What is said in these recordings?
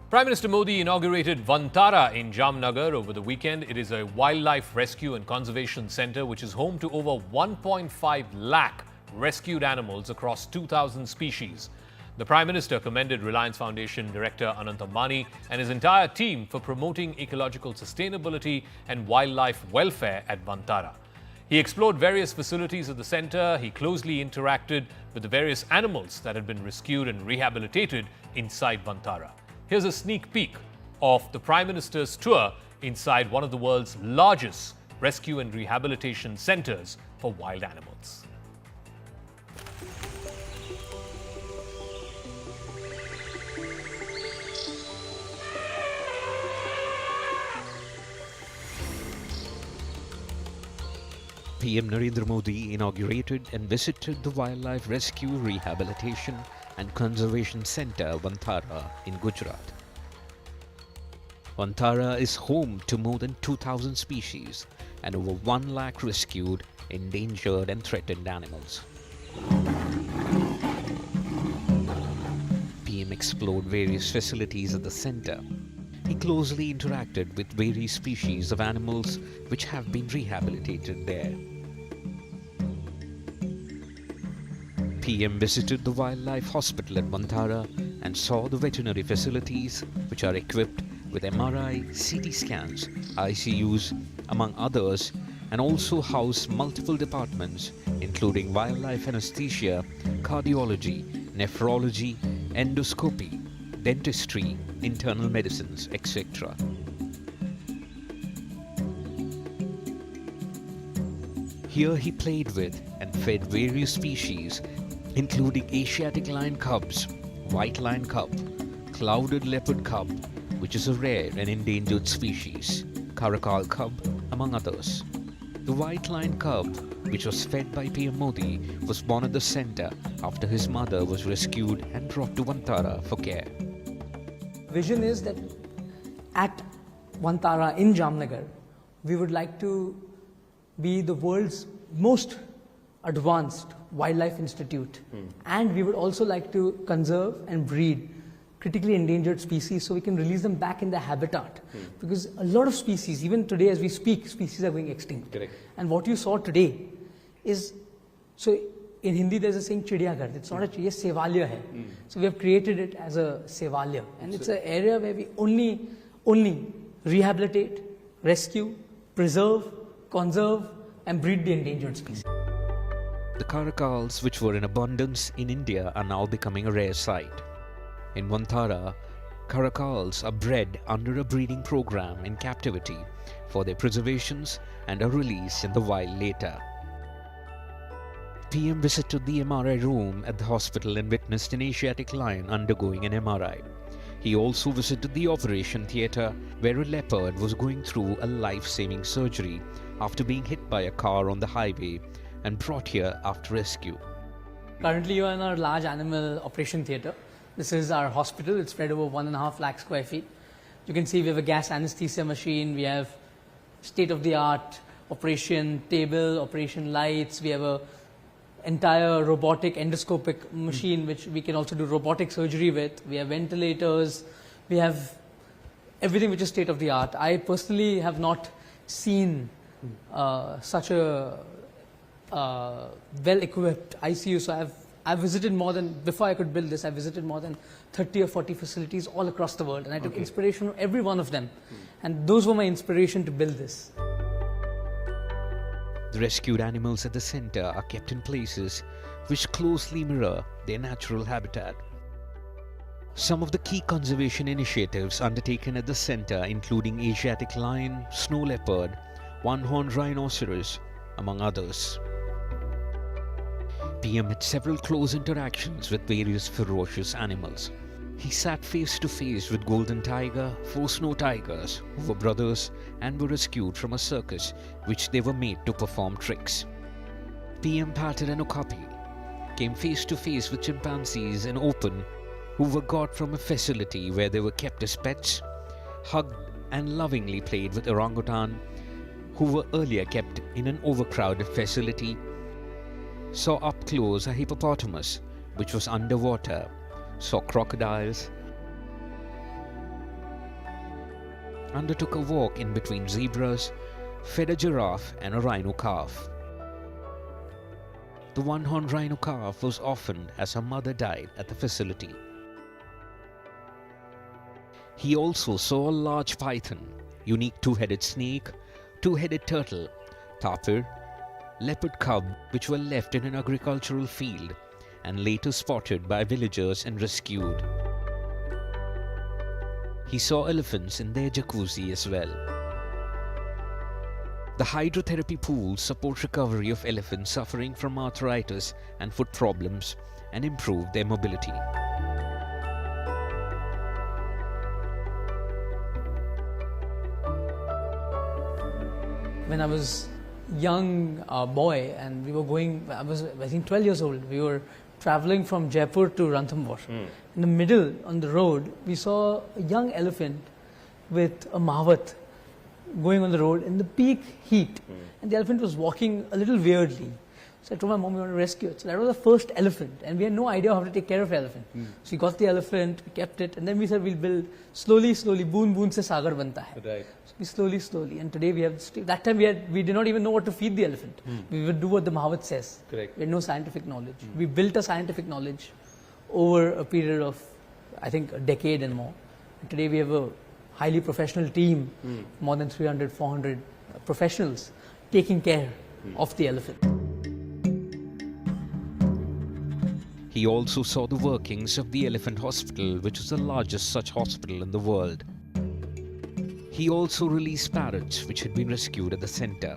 Prime Minister Modi inaugurated Vantara in Jamnagar over the weekend. It is a wildlife rescue and conservation centre which is home to over 1.5 lakh rescued animals across 2,000 species. The Prime Minister commended Reliance Foundation Director Anant Ambani and his entire team for promoting ecological sustainability and wildlife welfare at Vantara. He explored various facilities of the centre. He closely interacted with the various animals that had been rescued and rehabilitated inside Vantara. Here's a sneak peek of the Prime Minister's tour inside one of the world's largest rescue and rehabilitation centres for wild animals. PM Narendra Modi inaugurated and visited the Wildlife Rescue, Rehabilitation and Conservation Centre Vantara in Gujarat. Vantara is home to more than 2,000 species and over 1 lakh rescued, endangered and threatened animals. PM explored various facilities at the centre. He closely interacted with various species of animals which have been rehabilitated there. PM visited the Wildlife Hospital at Vantara and saw the veterinary facilities which are equipped with MRI, CT scans, ICUs, among others, and also house multiple departments including Wildlife Anesthesia, Cardiology, Nephrology, Endoscopy, Dentistry, internal medicines, etc. Here he played with and fed various species including Asiatic Lion cubs, white lion cub, clouded leopard cub, which is a rare and endangered species, Caracal cub, among others. The white lion cub, which was fed by PM Modi, was born at the centre after his mother was rescued and brought to Vantara for care. Vision is that at Vantara in Jamnagar, we would like to be the world's most advanced wildlife institute, and we would also like to conserve and breed critically endangered species so we can release them back in their habitat, because a lot of species, even today as we speak, species are going extinct. Correct. And what you saw today is, so in Hindi there's a saying Chidiyaghar, it's not a chidiya, sevalya hai. So we have created it as a sevalya, and it's an area where we only rehabilitate, rescue, preserve, conserve and breed the endangered species. The Caracals, which were in abundance in India, are now becoming a rare sight. In Vantara, Caracals are bred under a breeding program in captivity for their preservations and are released in the wild later. PM visited the MRI room at the hospital and witnessed an Asiatic lion undergoing an MRI. He also visited the operation theatre where a leopard was going through a life-saving surgery after being hit by a car on the highway and brought here after rescue. Currently you are in our large animal operation theatre. This is our hospital. It's spread over 1.5 lakh square feet. You can see we have a gas anesthesia machine. We have state-of-the-art operation table, operation lights. We have a entire robotic endoscopic machine which we can also do robotic surgery with. We have ventilators. We have everything which is state-of-the-art. I personally have not seen such a well-equipped ICU. So I've visited more than, before I could build this, I visited more than 30 or 40 facilities all across the world, and I took inspiration from every one of them. And those were my inspiration to build this. The rescued animals at the centre are kept in places which closely mirror their natural habitat. Some of the key conservation initiatives undertaken at the centre including Asiatic lion, snow leopard, one-horned rhinoceros, among others. PM had several close interactions with various ferocious animals. He sat face to face with golden tiger, 4 snow tigers who were brothers and were rescued from a circus which they were made to perform tricks. PM patted an okapi, came face to face with chimpanzees in open who were got from a facility where they were kept as pets, hugged and lovingly played with orangutan who were earlier kept in an overcrowded facility, saw up close a hippopotamus which was underwater, saw crocodiles, undertook a walk in between zebras, fed a giraffe and a rhino calf. The one-horned rhino calf was orphaned as her mother died at the facility. He also saw a large python, unique two-headed snake, two-headed turtle, tapir, leopard cub which were left in an agricultural field and later spotted by villagers and rescued. He saw elephants in their jacuzzi as well. The hydrotherapy pools support recovery of elephants suffering from arthritis and foot problems and improve their mobility. When I was young boy and we were going, I was I think 12 years old, we were traveling from Jaipur to Ranthambore. In the middle on the road, we saw a young elephant with a mahavat going on the road in the peak heat. And the elephant was walking a little weirdly. So I told my mom we want to rescue it. So that was the first elephant and we had no idea how to take care of the elephant. So we got the elephant, we kept it and then we said we'll build slowly, boon boon se sagar banta hai. Right. So we slowly and today we have, that time we did not even know what to feed the elephant. We would do what the Mahavat says. Correct. We had no scientific knowledge. We built a scientific knowledge over a period of I think a decade and more. And today we have a highly professional team, more than 300, 400 professionals taking care of the elephant. He also saw the workings of the Elephant Hospital, which is the largest such hospital in the world. He also released parrots which had been rescued at the center.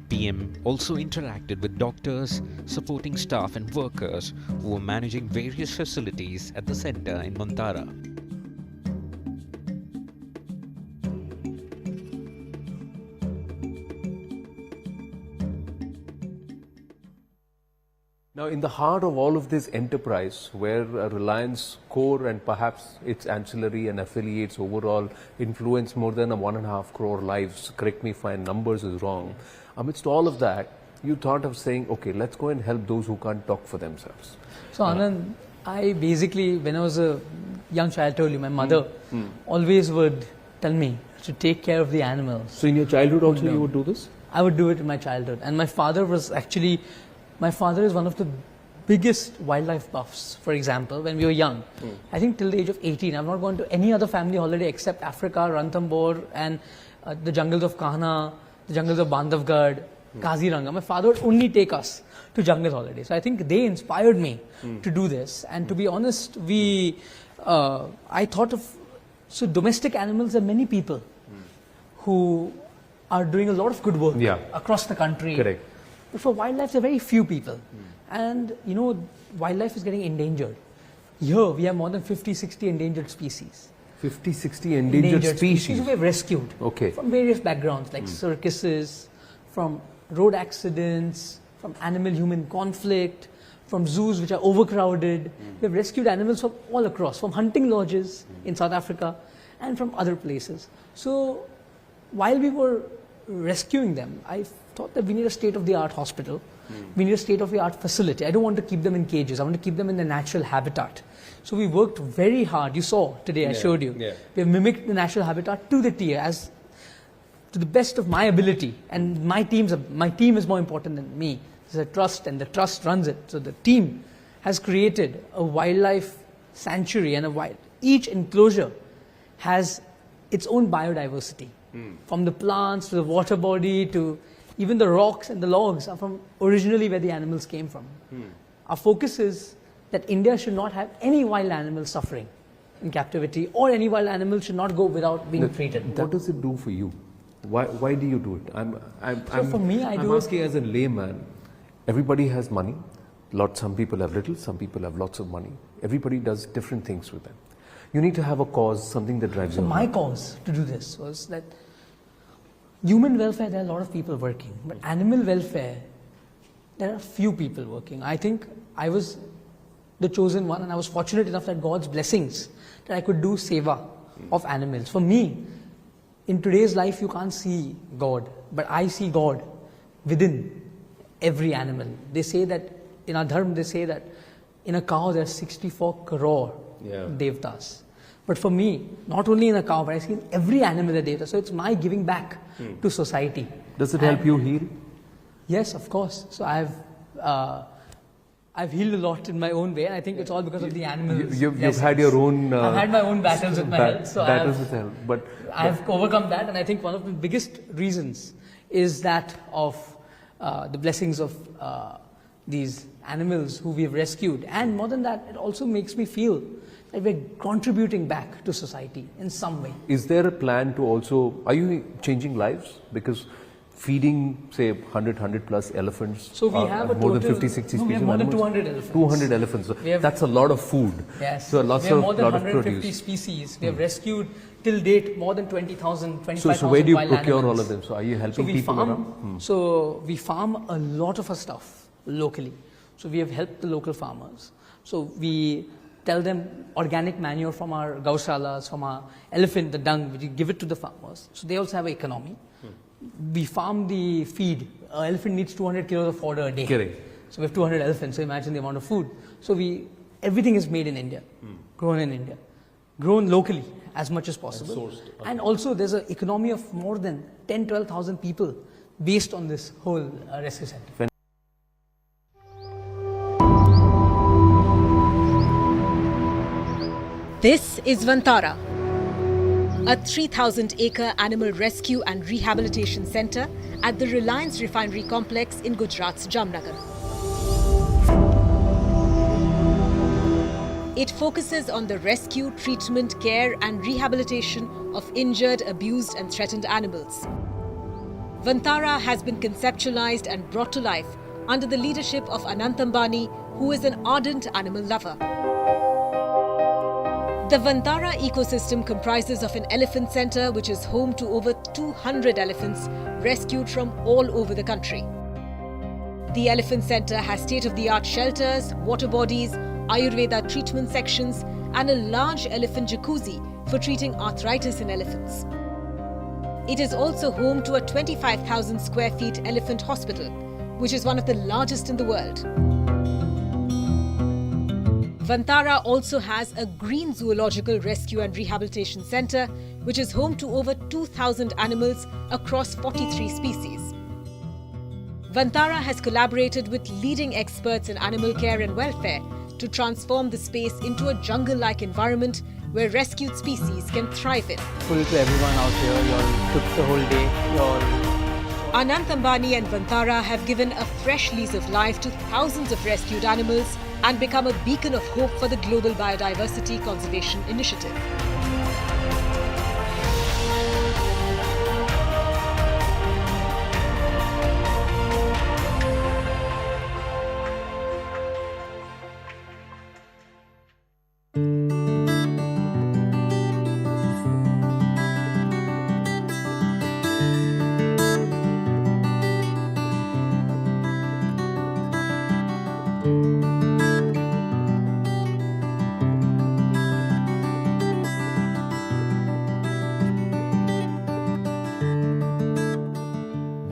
PM also interacted with doctors, supporting staff and workers who were managing various facilities at the center in Vantara. Now, in the heart of all of this enterprise, where Reliance core and perhaps its ancillary and affiliates overall influence more than 1.5 crore lives, correct me if my numbers is wrong, amidst all of that, you thought of saying, okay, let's go and help those who can't talk for themselves. So Anand, I basically, when I was a young child, I told you, my mother always would tell me to take care of the animals. So in your childhood also you would do this? I would do it in my childhood. And my father was actually, my father is one of the biggest wildlife buffs, for example, when we were young. I think till the age of 18, I've not gone to any other family holiday except Africa, Ranthambore and the jungles of Kahana, the jungles of Bandhavgarh, Kaziranga. My father would only take us to jungle holidays. So I think they inspired me to do this. And to be honest, I thought of, so domestic animals, there are many people who are doing a lot of good work across the country. Correct. But for wildlife, there are very few people. And, you know, wildlife is getting endangered. Here, we have more than 50, 60 endangered species. 50, 60 endangered species? We have rescued from various backgrounds, like circuses, from road accidents, from animal-human conflict, from zoos which are overcrowded. We have rescued animals from all across, from hunting lodges in South Africa and from other places. So, while we were rescuing them, I thought that we need a state-of-the-art hospital. We need a state-of-the-art facility. I don't want to keep them in cages. I want to keep them in their natural habitat. So we worked very hard. You saw today, I showed you. We have mimicked the natural habitat to the T, as to the best of my ability. And my team is more important than me. There's a trust, and the trust runs it. So the team has created a wildlife sanctuary, and each enclosure has its own biodiversity. From the plants to the water body to even the rocks and the logs are from originally where the animals came from. Our focus is that India should not have any wild animal suffering in captivity, or any wild animal should not go without being treated. What does it do for you? Why do you do it? I'm for me, I'm asking as a layman. Everybody has money. Some people have little, some people have lots of money. Everybody does different things with them. You need to have a cause, something that drives you. So my cause to do this was that human welfare, there are a lot of people working, but animal welfare, there are few people working. I think I was the chosen one, and I was fortunate enough that God's blessings that I could do seva of animals. For me, in today's life, you can't see God, but I see God within every animal. They say that in our dharma, they say that in a cow there are 64 crore devtas. But for me, not only in a cow, but I see in every animal a data. So it's my giving back to society. Does it help you heal? Yes, of course. So I've healed a lot in my own way, and I think it's all because of the animals. You've had your own... I've had my own battles with my health. So battles with health. But I've overcome that, and I think one of the biggest reasons is that of the blessings of these animals who we have rescued. And more than that, it also makes me feel that we're contributing back to society in some way. is there a plan to also... Are you changing lives? Because feeding, say, 100 plus elephants, So we have a more total, than 50, 60 no, we species have more of than animals? 200 elephants. 200 elephants. So We have- that's a lot of food. Yes. So lots we have of, more than lot of 150 produce. species. We have rescued till date more than 20,000, 25,000 So where do you wild procure animals. all of them? So are you So helping we people farm. around? So we farm a lot of our stuff locally. So we have helped the local farmers. So we tell them organic manure from our gaushalas, from our elephant, the dung, we give it to the farmers. So they also have an economy. We farm the feed. An elephant needs 200 kilos of fodder a day. Correct. So we have 200 elephants, so imagine the amount of food. So everything is made in India, grown in India, grown locally as much as possible. And also there's an economy of more than 10, 12,000 people based on this whole rescue center. This is Vantara, a 3,000-acre animal rescue and rehabilitation centre at the Reliance Refinery complex in Gujarat's Jamnagar. It focuses on the rescue, treatment, care and rehabilitation of injured, abused and threatened animals. Vantara has been conceptualized and brought to life under the leadership of Anant Ambani, who is an ardent animal lover. The Vantara ecosystem comprises of an elephant centre which is home to over 200 elephants rescued from all over the country. The elephant centre has state-of-the-art shelters, water bodies, Ayurveda treatment sections and a large elephant jacuzzi for treating arthritis in elephants. It is also home to a 25,000 square feet elephant hospital, which is one of the largest in the world. Vantara also has a green zoological rescue and rehabilitation centre, which is home to over 2,000 animals across 43 species. Vantara has collaborated with leading experts in animal care and welfare to transform the space into a jungle-like environment where rescued species can thrive in. Full to everyone out here, you all took the whole day, you all... Anant Ambani and Vantara have given a fresh lease of life to thousands of rescued animals and become a beacon of hope for the global biodiversity conservation initiative.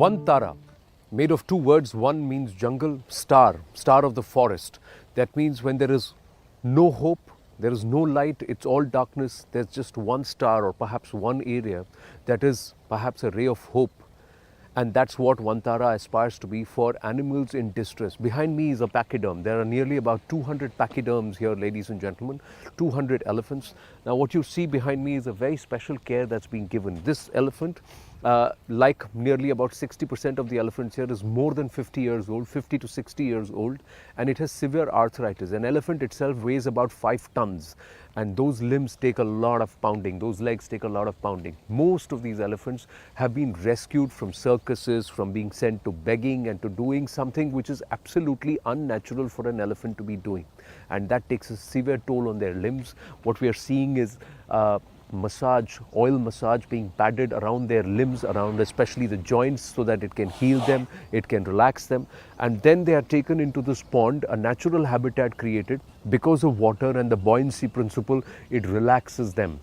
Vantara, made of two words. One means jungle, star of the forest. That means when there is no hope, there is no light, it's all darkness, there's just one star or perhaps one area that is perhaps a ray of hope. And that's what Vantara aspires to be for animals in distress. Behind me is a pachyderm. There are nearly about 200 pachyderms here, ladies and gentlemen, 200 elephants. Now what you see behind me is a very special care that's being given. This elephant, like nearly about 60% of the elephants here, is more than 50 years old, 50 to 60 years old, and it has severe arthritis. An elephant itself weighs about 5 tons, and those limbs take a lot of pounding, those legs take a lot of pounding. Most of these elephants have been rescued from circuses, from being sent to begging and to doing something which is absolutely unnatural for an elephant to be doing. And that takes a severe toll on their limbs. What we are seeing is oil massage being padded around their limbs, around especially the joints, so that it can heal them, it can relax them. And then they are taken into this pond, a natural habitat created because of water and the buoyancy principle. It relaxes them.